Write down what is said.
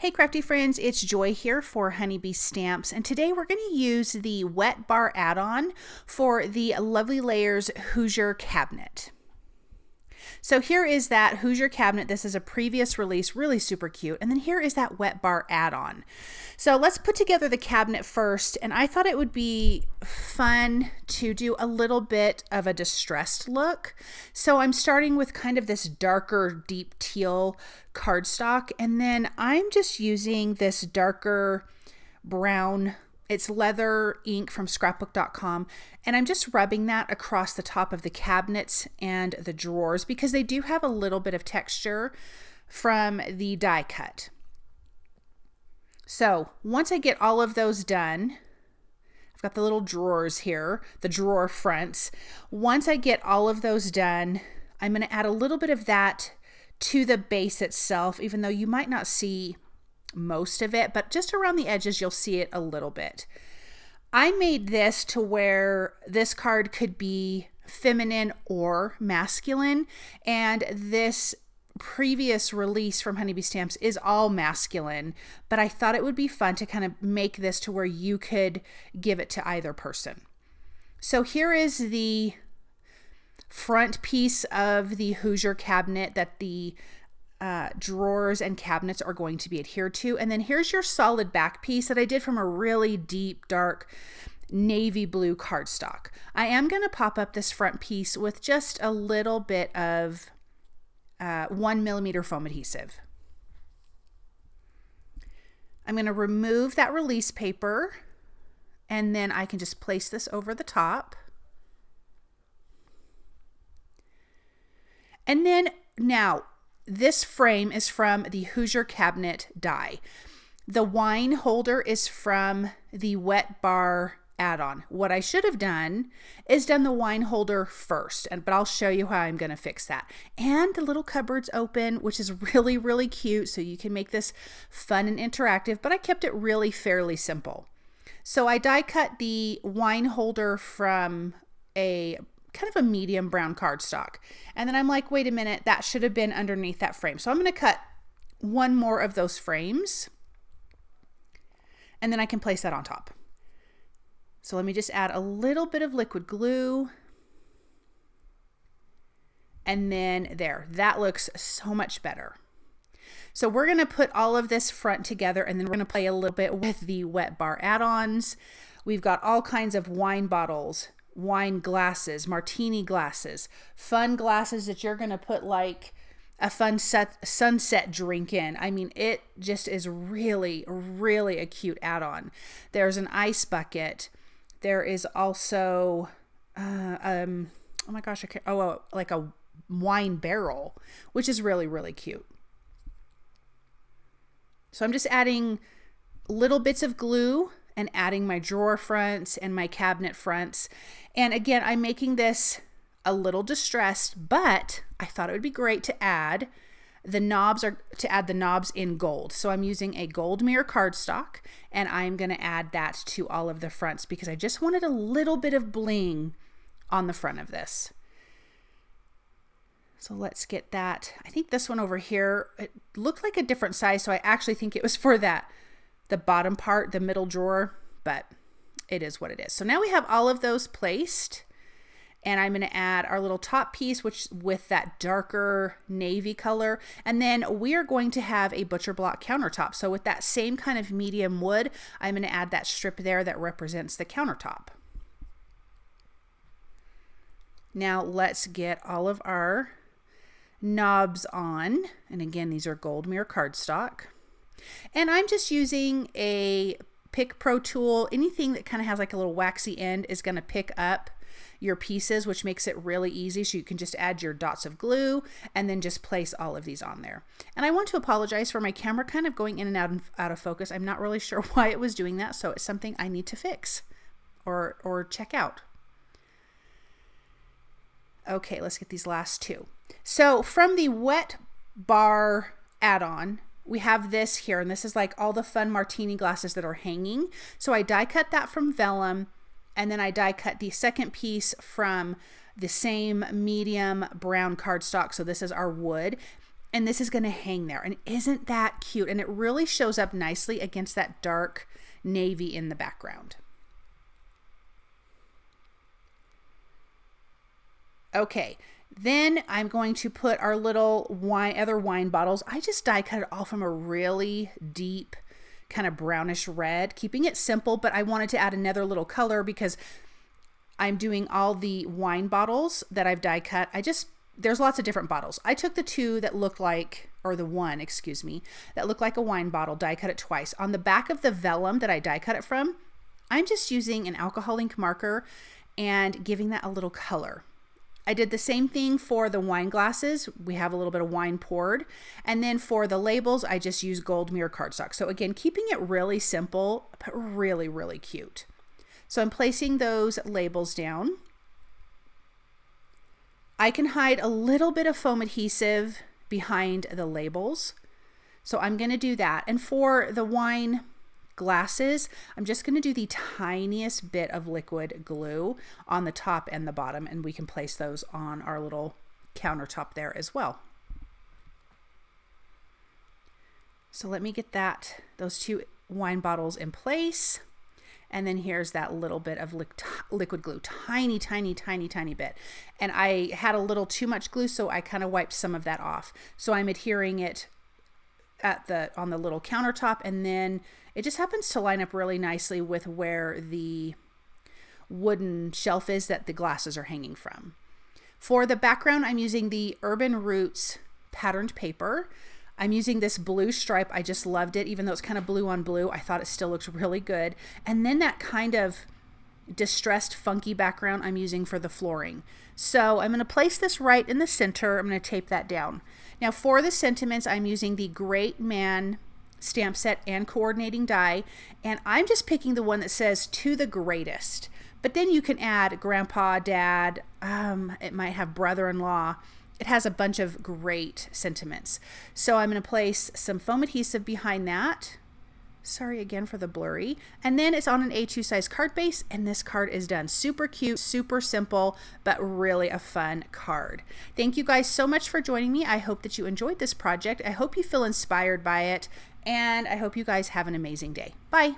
Hey crafty friends, it's Joy here for Honeybee Stamps, and today we're going to use the wet bar add-on for the Lovely Layers Hoosier cabinet. So here is that Hoosier cabinet. This is a previous release, really super cute. And then here is that wet bar add-on. So let's put together the cabinet first. And I thought it would be fun to do a little bit of a distressed look. So I'm starting with kind of this darker, deep teal cardstock. And then I'm just using this darker brown, it's leather ink from scrapbook.com, and I'm just rubbing that across the top of the cabinets and the drawers because they do have a little bit of texture from the die cut. So once I get all of those done, I've got the little drawers here, the drawer fronts. Once I get all of those done, I'm going to add a little bit of that to the base itself, even though you might not see most of it, but just around the edges you'll see it a little bit. I made this to where this card could be feminine or masculine, and this previous release from Honeybee Stamps is all masculine, but I thought it would be fun to kind of make this to where you could give it to either person. So here is the front piece of the Hoosier cabinet that the drawers and cabinets are going to be adhered to. And then here's your solid back piece that I did from a really deep, dark navy blue cardstock. I am going to pop up this front piece with just a little bit of 1mm foam adhesive. I'm going to remove that release paper, and then I can just place this over the top. And then now, this frame is from the Hoosier cabinet die. The wine holder is from the wet bar add-on. What I should have done is done the wine holder first, but I'll show you how I'm going to fix that. And the little cupboard's open, which is really, really cute, so you can make this fun and interactive, but I kept it really fairly simple. So I die cut the wine holder from a kind of a medium brown cardstock. And then I'm like, wait a minute, that should have been underneath that frame. So I'm going to cut one more of those frames, and then I can place that on top. So let me just add a little bit of liquid glue. And then there, that looks so much better. So we're going to put all of this front together, and then we're going to play a little bit with the wet bar add-ons. We've got all kinds of wine bottles, wine glasses, martini glasses, fun glasses that you're going to put like a fun sunset drink in. I mean, it just is really, really a cute add-on. There's an ice bucket. There is also, oh my gosh, like a wine barrel, which is really, really cute. So I'm just adding little bits of glue and adding my drawer fronts and my cabinet fronts. And again, I'm making this a little distressed, but I thought it would be great to add the knobs in gold. So I'm using a gold mirror cardstock, and I'm going to add that to all of the fronts because I just wanted a little bit of bling on the front of this. So let's get that. I think this one over here, it looked like a different size, so I actually think it was for that the bottom part, the middle drawer, but it is what it is. So now we have all of those placed, and I'm going to add our little top piece, which with that darker navy color, and then we are going to have a butcher block countertop. So with that same kind of medium wood, I'm going to add that strip there that represents the countertop. Now let's get all of our knobs on, and again, these are gold mirror cardstock. And I'm just using a Pick Pro tool. Anything that kind of has like a little waxy end is going to pick up your pieces, which makes it really easy. So you can just add your dots of glue and then just place all of these on there. And I want to apologize for my camera kind of going in and out of focus. I'm not really sure why it was doing that. So it's something I need to fix or check out. Okay, let's get these last two. So from the wet bar add-on, we have this here, and this is like all the fun martini glasses that are hanging. So I die cut that from Vellum, and then I die cut the second piece from the same medium brown cardstock. So this is our wood. And this is going to hang there. And isn't that cute? And it really shows up nicely against that dark navy in the background. Okay, then I'm going to put our little other wine bottles. I just die cut it all from a really deep kind of brownish red, keeping it simple, but I wanted to add another little color because I'm doing all the wine bottles that I've die cut. There's lots of different bottles. I took the two that looked like, or the one, excuse me, that looked like a wine bottle, die cut it twice. On the back of the vellum that I die cut it from, I'm just using an alcohol ink marker and giving that a little color. I did the same thing for the wine glasses. We have a little bit of wine poured. And then for the labels, I just use gold mirror cardstock. So again, keeping it really simple, but really, really cute. So I'm placing those labels down. I can hide a little bit of foam adhesive behind the labels. So I'm going to do that. And for the wine glasses, I'm just going to do the tiniest bit of liquid glue on the top and the bottom, and we can place those on our little countertop there as well. So let me get those two wine bottles in place. And then here's that little bit of liquid glue, tiny, tiny, tiny, tiny bit. And I had a little too much glue, so I kind of wiped some of that off. So I'm adhering it on the little countertop, and then it just happens to line up really nicely with where the wooden shelf is that the glasses are hanging from. For the background, I'm using the Urban Roots patterned paper. I'm using this blue stripe. I just loved it. Even though it's kind of blue on blue, I thought it still looks really good. And then that kind of distressed, funky background I'm using for the flooring. So I'm going to place this right in the center. I'm going to tape that down. Now for the sentiments, I'm using the Great Man stamp set and coordinating die, and I'm just picking the one that says "to the greatest," but then you can add grandpa, dad, it might have brother-in-law. It has a bunch of great sentiments. So I'm going to place some foam adhesive behind that. Sorry again for the blurry. And then it's on an A2 size card base, and this card is done. Super cute, super simple, but really a fun card. Thank you guys so much for joining me. I hope that you enjoyed this project. I hope you feel inspired by it, and I hope you guys have an amazing day. Bye.